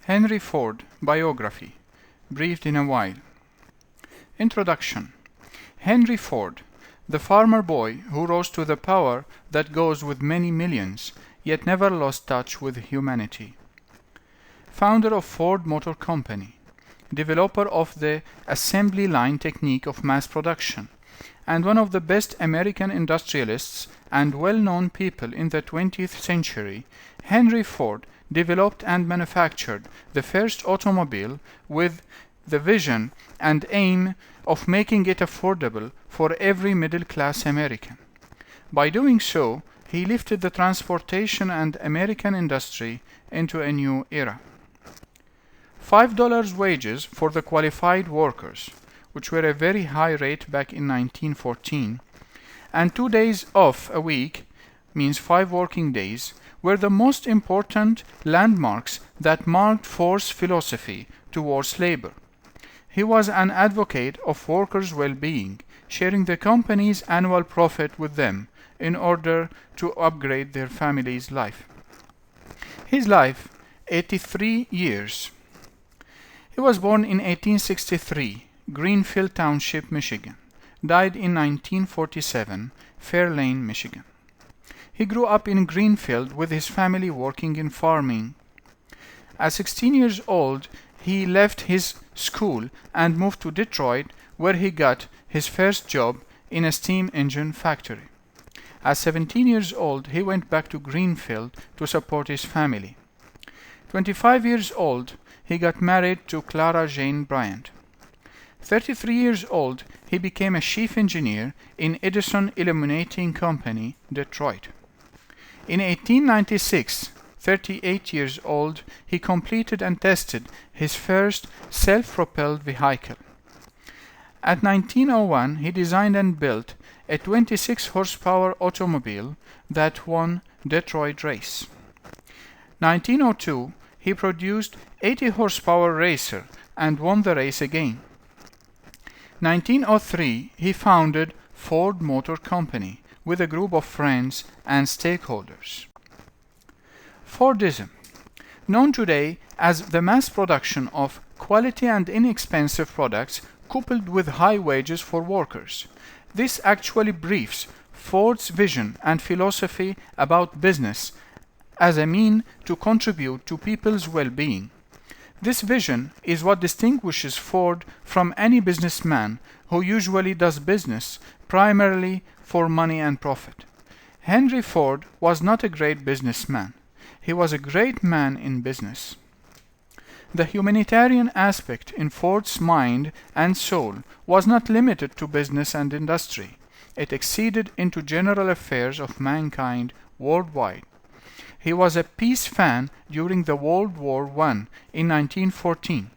Henry Ford Biography, briefed in a while. Introduction. Henry Ford, the farmer boy who rose to the power that goes with many millions, yet never lost touch with humanity. Founder of Ford Motor Company, developer of the assembly line technique of mass production, and one of the best American industrialists and well-known people in the 20th century, Henry Ford developed and manufactured the first automobile with the vision and aim of making it affordable for every middle-class American. By doing so, he lifted the transportation and American industry into a new era. $5 wages for the qualified workers, which were a very high rate back in 1914, and 2 days off a week, means 5 working days, were the most important landmarks that marked Ford's philosophy towards labor. He was an advocate of workers' well-being, sharing the company's annual profit with them in order to upgrade their family's life. His life, 83 years. He was born in 1863, Greenfield Township, Michigan. Died in 1947, Fairlane, Michigan. He grew up in Greenfield with his family working in farming. At 16 years old, he left his school and moved to Detroit, where he got his first job in a steam engine factory. At 17 years old, he went back to Greenfield to support his family. 25 years old, he got married to Clara Jane Bryant. 33 years old, he became a chief engineer in Edison Illuminating Company, Detroit. In 1896, 38 years old, he completed and tested his first self-propelled vehicle. At 1901, he designed and built a 26-horsepower automobile that won Detroit race. 1902, he produced 80-horsepower racer and won the race again. 1903, he founded Ford Motor Company with a group of friends and stakeholders. Fordism, known today as the mass production of quality and inexpensive products coupled with high wages for workers. This actually briefs Ford's vision and philosophy about business as a mean to contribute to people's well-being. This vision is what distinguishes Ford from any businessman who usually does business primarily for money and profit. Henry Ford was not a great businessman. He was a great man in business. The humanitarian aspect in Ford's mind and soul was not limited to business and industry. It exceeded into general affairs of mankind worldwide. He was a peace fan during the World War I in 1914.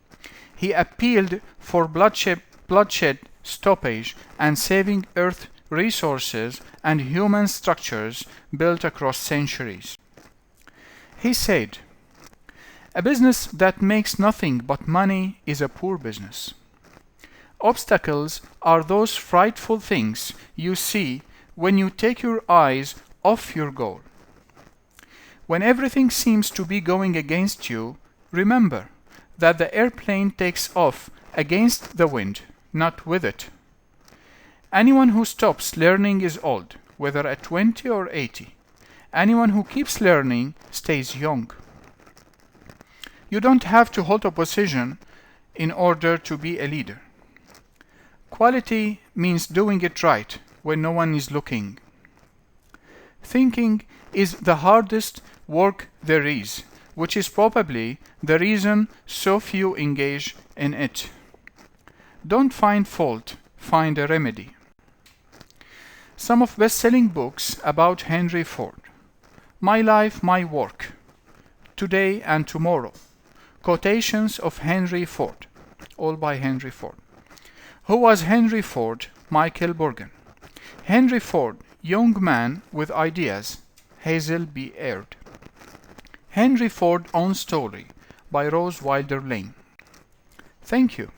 He appealed for bloodshed stoppage and saving Earth resources and human structures built across centuries. He said, "A business that makes nothing but money is a poor business. Obstacles are those frightful things you see when you take your eyes off your goal. When everything seems to be going against you, remember that the airplane takes off against the wind, not with it. Anyone who stops learning is old, whether at 20 or 80. Anyone who keeps learning stays young. You don't have to hold a position in order to be a leader. Quality means doing it right when no one is looking. Thinking is the hardest work there is, which is probably the reason so few engage in it. Don't find fault, find a remedy." Some of best-selling books about Henry Ford. My Life, My Work, Today and Tomorrow. Quotations of Henry Ford, all by Henry Ford. Who was Henry Ford? Michael Borgen. Henry Ford, Young Man with Ideas, Hazel B. Aird. Henry Ford Own Story by Rose Wilder Lane. Thank you.